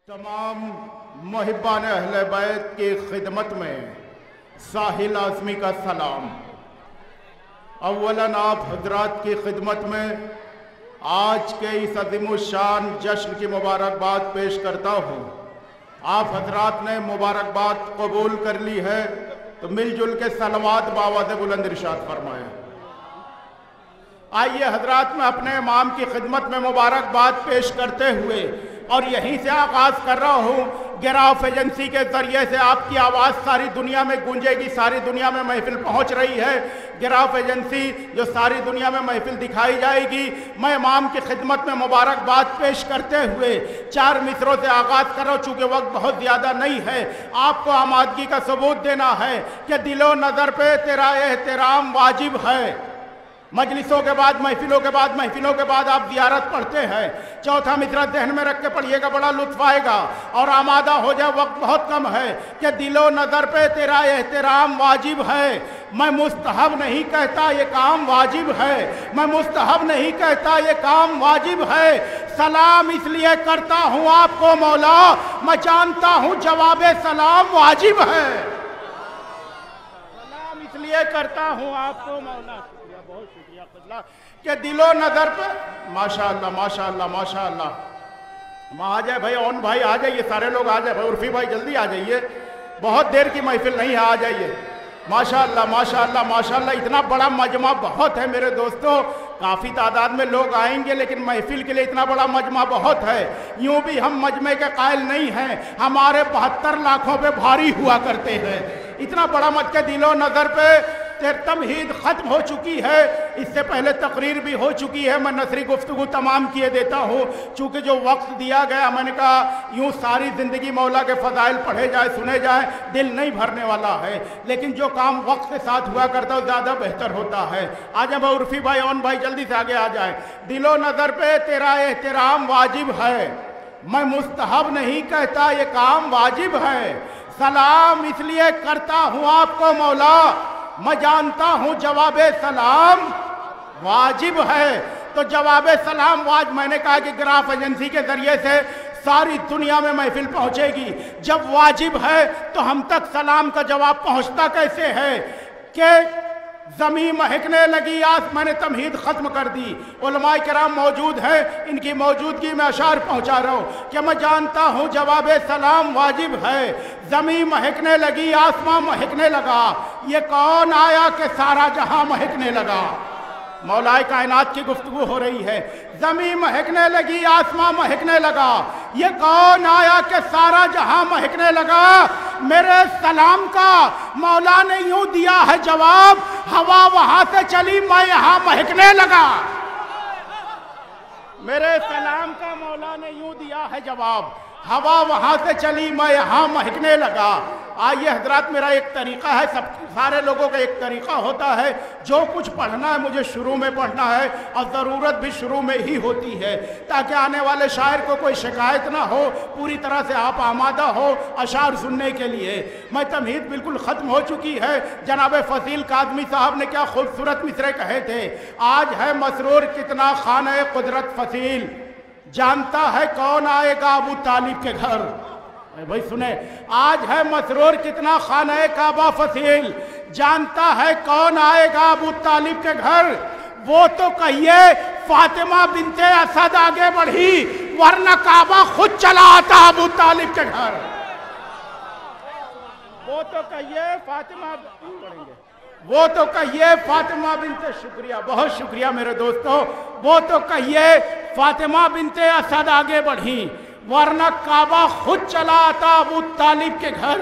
तमाम मुहिब्बान अहले बैत की खिदमत में साहिल आज़मी का सलाम। अव्वलन आप हजरात की खिदमत में आज के इस अज़ीमुश्शान जश्न की मुबारकबाद पेश करता हूँ। आप हजरात ने मुबारकबाद कबूल कर ली है तो मिलजुल के सलवात बावाज़ बुलंद इरशाद फरमाएं। आइए हजरात, मैं अपने इमाम की खिदमत में मुबारकबाद पेश करते हुए और यहीं से आगाज़ कर रहा हूँ। गिराफ एजेंसी के ज़रिए से आपकी आवाज़ सारी दुनिया में गूंजेगी, सारी दुनिया में महफिल पहुँच रही है। गिराफ एजेंसी जो सारी दुनिया में महफिल दिखाई जाएगी। मैं इमाम की खिदमत में मुबारकबाद पेश करते हुए 4 मिसरों से आगाज़ कर रहा हूँ। चूँकि वक्त बहुत ज़्यादा नहीं है, आपको आमादगी का सबूत देना है कि दिलो नज़र पे तेरा एहतराम वाजिब है। मजलिसों के बाद महफिलों के बाद आप ज़ियारत पढ़ते हैं। चौथा मिसरा ज़हन में रख के पढ़िएगा, बड़ा लुत्फ़ आएगा। और आमादा हो जाए, वक्त बहुत कम है कि दिलो नज़र पे तेरा एहतराम वाजिब है। मैं मुस्तहब नहीं कहता ये काम वाजिब है, मैं मुस्तहब नहीं कहता ये काम वाजिब है। सलाम इसलिए करता हूँ आपको मौला, मैं जानता हूँ जवाबे सलाम वाजिब है। सलाम इसलिए करता हूँ आपको मौला, बहुत शुक्रिया खुदा के दिलो नजर पर। माशाअल्लाह माशाअल्लाह माशाअल्लाह। आ जाए भाई, ओन भाई आ जाइए, सारे लोग आ जाए भाई। उर्फी भाई जल्दी आ जाइए, बहुत देर की महफिल नहीं है, आ जाइए। माशाअल्लाह माशाअल्लाह माशाअल्लाह। इतना बड़ा मजमा बहुत है मेरे दोस्तों, काफ़ी तादाद में लोग आएंगे, लेकिन महफिल के लिए इतना बड़ा मजमा बहुत है। यूं भी हम मजमे के कायल नहीं हैं, हमारे 72 लाखों पे भारी हुआ करते हैं। इतना बड़ा मज के दिलो नज़र पे तमहीद ख़त्म हो चुकी है। इससे पहले तकरीर भी हो चुकी है। मैं नसरी गुफ्तगू तमाम किए देता हूँ, चूँकि जो वक्त दिया गया, मैंने कहा यूँ सारी ज़िंदगी मौला के फ़ज़ाइल पढ़े जाए सुने जाए, दिल नहीं भरने वाला है। लेकिन जो काम वक्त के साथ हुआ करता है ज़्यादा बेहतर होता है। आ जाए भाई उर्फी भाई, ओन भाई जल्दी से आगे आ जाए। दिलो नज़र पे तेरा एहतराम वाजिब है, मैं मुस्तहब नहीं कहता ये काम वाजिब है। सलाम इसलिए करता हूँ आपको मौला, मैं जानता हूँ जवाबे सलाम वाजिब है। तो जवाबे सलाम मैंने कहा कि गिराफ एजेंसी के ज़रिए से सारी दुनिया में महफिल पहुँचेगी। जब वाजिब है तो हम तक सलाम का जवाब पहुँचता कैसे है कि ज़मीं महकने लगी आज। मैंने तमहीद ख़त्म कर दी, उलमाए किराम मौजूद हैं, इनकी मौजूदगी में अशार पहुँचा रहा हूँ कि मैं जानता हूँ जवाबे सलाम वाजिब है। ज़मीं महकने लगी, आसमां महकने लगा, ये कौन आया कि सारा जहां महकने लगा। मौलाए कायनात की गुफ्तगू हो रही है। ज़मीं महकने लगी, आसमां महकने लगा, ये कौन आया कि सारा जहां महकने लगा। मेरे सलाम का मौला ने यूं दिया है जवाब, हवा वहां से चली मैं यहां महकने लगा। मेरे सलाम का मौला ने यूं दिया है जवाब, हवा वहां से चली मैं यहां महकने लगा। आइए हजरात, मेरा एक तरीका है, सब सारे लोगों का एक तरीका होता है। जो कुछ पढ़ना है मुझे शुरू में पढ़ना है, और ज़रूरत भी शुरू में ही होती है, ताकि आने वाले शायर को कोई शिकायत ना हो, पूरी तरह से आप आमादा हो अशार सुनने के लिए। मैं तमहीद बिल्कुल ख़त्म हो चुकी है। जनाब फसील काज़मी साहब ने क्या खूबसूरत मिसरे कहे थे। आज है मसरूर कितना खाने कुदरत फसील, जानता है कौन आएगा अबू तालिब के घर। भाई सुने, आज है मसरूर कितना खाने काबा फसील, जानता है कौन आएगा अबू तालिब के घर। वो तो कहिए फातिमा बिनते असद आगे बढ़ी, वरना काबा खुद चला आता अबू तालिब के घर। वो तो कहिए फातिमा, वो तो कहिए फातिमा बिनते, शुक्रिया बहुत शुक्रिया मेरे दोस्तों। वो तो कहिए फातिमा बिनते असद आगे बढ़ी, वरना काबा खुद चला आता अबू तालिब के घर,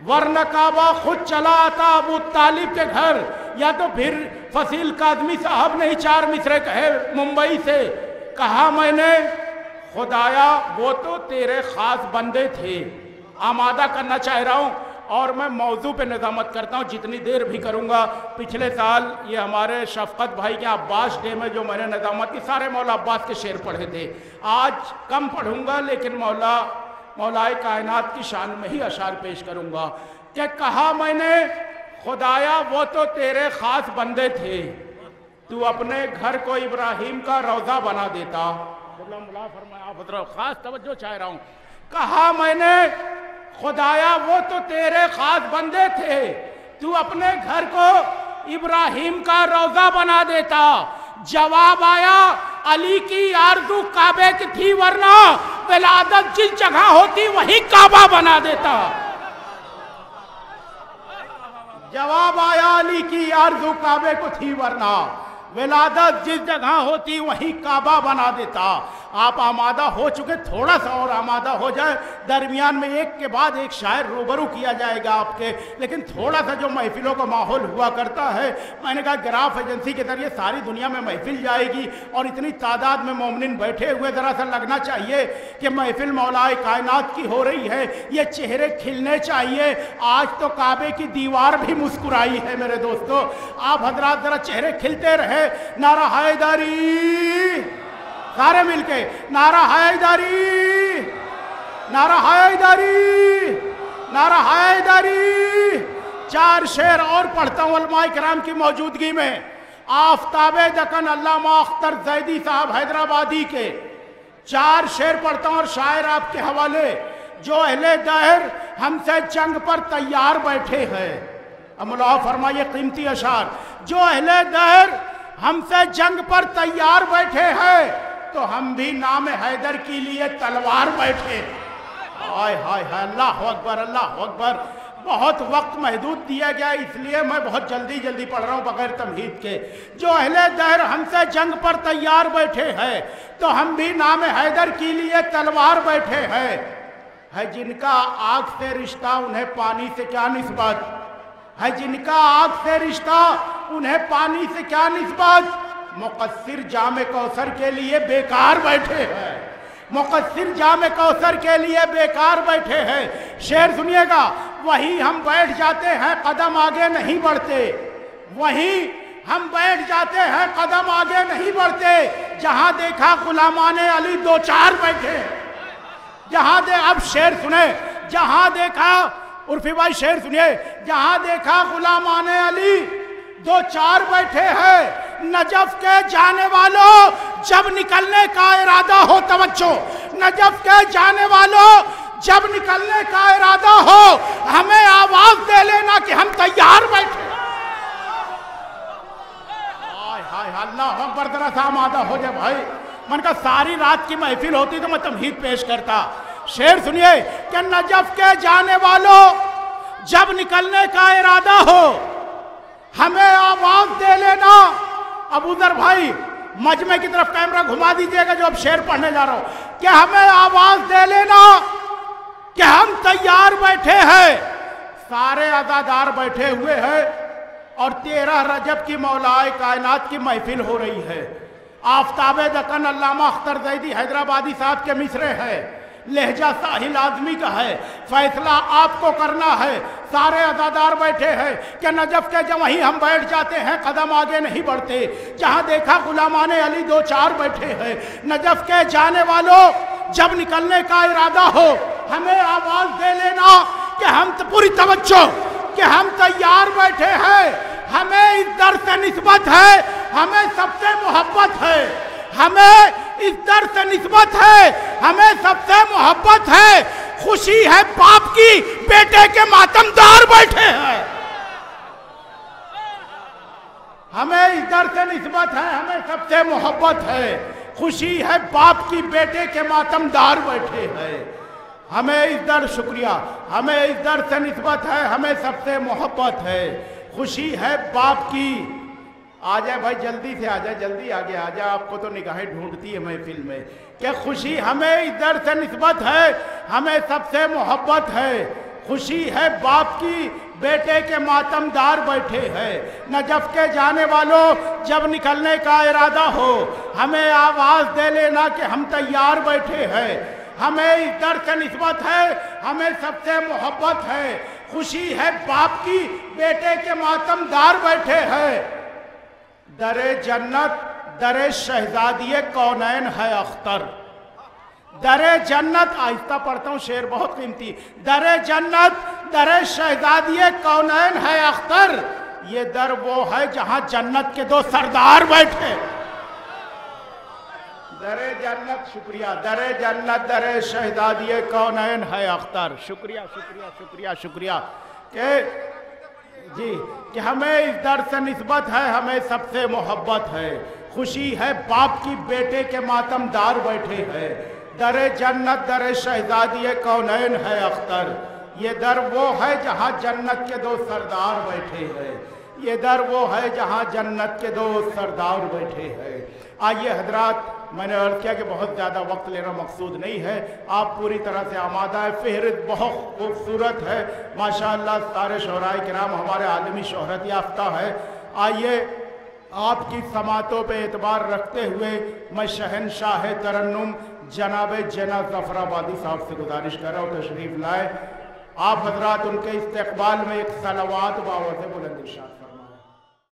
वरना काबा खुद चला आता अबू तालिब के घर। या तो फिर फसील काज़मी साहब ने ही 4 मिसरे कहे मुंबई से, कहा मैंने खुदाया वो तो तेरे ख़ास बंदे थे। आमादा करना चाह रहा हूँ और मैं मौजू पे निज़ामत करता हूँ, जितनी देर भी करूँगा। पिछले साल ये हमारे शफ़क़त भाई के अब्बास डे में जो मैंने निज़ामत की, सारे मौला अब्बास के शेर पढ़े थे। आज कम पढ़ूँगा, लेकिन मौलाए कायनात की शान में ही अशार पेश करूँगा कि कहा मैंने खुदाया वो तो तेरे ख़ास बंदे थे, तू अपने घर को इब्राहिम का रोज़ा बना देता। फरमाया, ख़ास तवज्जो चाह रहा हूँ کہا میں نے خدایا وہ تو تیرے خاص بندے تھے، تو اپنے گھر کو ابراہیم کا روضہ بنا دیتا۔ جواب آیا علی کی آرزو کعبے کی تھی، ورنہ ولادت جس جگہ ہوتی وہی کعبہ بنا دیتا۔ جواب آیا علی کی آرزو کعبے کو تھی، ورنہ ولادت جس جگہ ہوتی وہی کعبہ بنا دیتا۔ آپ آمادہ ہو چکے، تھوڑا سا اور آمادہ ہو جائے، درمیان میں ایک کے بعد ایک شاعر روبرو کیا جائے گا آپ کے، لیکن تھوڑا سا جو محفلوں کا ماحول ہوا کرتا ہے، میں نے کہا گراف ایجنسی کے ذریعے ساری دنیا میں محفل جائے گی اور اتنی تعداد میں مومنین بیٹھے ہوئے، ذرا سا لگنا چاہیے کہ محفل مولا کائنات کی ہو رہی ہے، یہ چہرے کھلنے چاہیے۔ آج تو کعبے کی دیوار بھی مسکرائی ہے میرے دوستو، آپ حضرات ذرا چہرے کھلتے رہے۔ نعرہ حیدری، سارے مل کے نعرہ حیدری، نعرہ حیدری، نعرہ حیدری۔ 4 شعر اور پڑھتا ہوں علماء کرام کی موجودگی میں۔ آفتاب دکن علامہ اختر زیدی صاحب حیدرآبادی کے 4 شعر پڑھتا ہوں اور شاعر آپ کے حوالے۔ جو اہل دہر ہم سے جنگ پر تیار بیٹھے ہیں، مولا فرمائیے قیمتی اشعار، جو اہل دہر ہم سے جنگ پر تیار بیٹھے ہیں، تو ہم بھی نام حیدر کے لیے تلوار بیٹھے۔ ہائے ہائے ہائے، اللہ اکبر، اللہ اکبر۔ بہت وقت محدود دیا گیا، اس لیے میں بہت جلدی پڑھ رہا ہوں بغیر تمہید کے۔ جو اہل دہر ہم سے جنگ پر تیار بیٹھے ہیں، تو ہم بھی نام حیدر کے لیے تلوار بیٹھے ہیں۔ ہے جن کا آگ سے رشتہ، انہیں پانی سے کیا نسبت؟ ہے جن کا آگ سے رشتہ، انہیں پانی سے کیا نسبت؟ مقصر جام کوثر کے لیے بیکار بیٹھے ہیں، مقصر جام کوثر کے لیے بیکار بیٹھے ہیں۔ شعر سنیے گا، وہیں ہم بیٹھ جاتے ہیں قدم آگے نہیں بڑھتے، وہیں ہم بیٹھ جاتے ہیں قدم آگے نہیں بڑھتے، جہاں دیکھا غلامان علی 2-4 بیٹھے، جہاں اب شعر سنیں، جہاں دیکھا، عرفی بھائی شعر سنیے، جہاں دیکھا غلامان علی 2-4 بیٹھے ہیں، نجف کے جانے والوں جب نکلنے کا ارادہ ہو، توجہ، نجف کے جانے والوں جب نکلنے کا ارادہ ہو، ہمیں آواز دے لینا کہ ہم تیار بیٹھے۔ ہائے اللہ اکبر، ذرا سا آمادہ ہو جائے بھائی۔ من کا ساری رات کی محفل ہوتی تو میں تمہید پیش کرتا۔ شعر سنیے کہ نجف کے جانے والوں جب نکلنے کا ارادہ ہو، ہمیں آواز دے لینا۔ ابو ذر بھائی مجمع کی طرف کیمرہ گھما دیجئے گا جو اب شعر پڑھنے جا رہا ہوں، کہ ہمیں آواز دے لینا کہ ہم تیار بیٹھے ہیں۔ سارے عزادار بیٹھے ہوئے ہیں اور 13 رجب کی مولا کائنات کی محفل ہو رہی ہے۔ آفتاب دکن علامہ اختر زیدی حیدرآبادی صاحب کے مصرے ہیں، لہجہ ساحل آزمی کا ہے، فیصلہ آپ کو کرنا ہے۔ سارے عزادار بیٹھے ہیں کہ نجف کے جب وہیں ہم بیٹھ جاتے ہیں قدم آگے نہیں بڑھتے، جہاں دیکھا غلامان علی 2-4 بیٹھے ہیں، نجف کے جانے والوں جب نکلنے کا ارادہ ہو، ہمیں آواز دے لینا کہ ہم پوری توجہ، کہ ہم تیار بیٹھے ہیں۔ ہمیں اس در سے نسبت ہے، ہمیں سب سے محبت ہے، ہمیں اس در سے نسبت ہے، ہمیں سب سے محبت ہے۔ خوشی ہے باپ کی، بیٹے کے ماتمدار بیٹھے ہیں۔ ہمیں اس در سے نسبت ہے، ہمیں سب سے محبت ہے۔ خوشی ہے باپ کی، بیٹے کے ماتمدار بیٹھے ہیں۔ ہمیں اس در، شکریہ، ہمیں اس در سے نسبت ہے، ہمیں سب سے محبت ہے۔ خوشی ہے باپ کی۔ آ جائے بھائی، جلدی سے آ جائے، جلدی آگے آ جائے، آپ کو تو نگاہیں ڈھونڈتی ہے محفل میں، کہ خوشی ہمیں ادھر سے نسبت ہے، ہمیں سب سے محبت ہے۔ خوشی ہے باپ کی، بیٹے کے ماتمدار بیٹھے ہیں۔ نجف کے جانے والوں جب نکلنے کا ارادہ ہو، ہمیں آواز دے لینا کہ ہم تیار بیٹھے ہیں۔ ہمیں ادھر سے نسبت ہے، ہمیں سب سے محبت ہے۔ خوشی ہے باپ کی، بیٹے کے ماتمدار بیٹھے ہیں۔ در جنت در شہزادی کونین ہے اختر، در جنت، آہستہ پڑھتا ہوں شعر بہت قیمتی، در جنت در شہزادی کونین ہے اختر، یہ در وہ ہے جہاں جنت کے 2 سردار بیٹھے، در جنت شکریہ، در جنت در شہزادی کونین ہے اختر. شکریہ شکریہ شکریہ شکریہ کہ جی کہ ہمیں اس در سے نسبت ہے، ہمیں سب سے محبت ہے. خوشی ہے باپ کی بیٹے کے ماتم دار بیٹھے ہیں. در جنت در شہزادی کونین ہے اختر. یہ در وہ ہے جہاں جنت کے دو سردار بیٹھے ہیں. یہ در وہ ہے جہاں جنت کے دو سردار بیٹھے ہیں. آئیے حضرات، میں نے عرض کیا کہ بہت زیادہ وقت لینا مقصود نہیں ہے، آپ پوری طرح سے آمادہ ہے. فہرست بہت خوبصورت ہے ماشاءاللہ، سارے شعراء کرام ہمارے عالمی شہرت یافتہ ہے. آئیے آپ کی سماعتوں پہ اعتبار رکھتے ہوئے میں شہنشاہ ترنم جناب جنا ظفر آبادی صاحب سے گزارش کر رہا ہوں تشریف لائے. آپ حضرات ان کے استقبال میں ایک صلوات باوضع بلند ارشاد فرمائیں.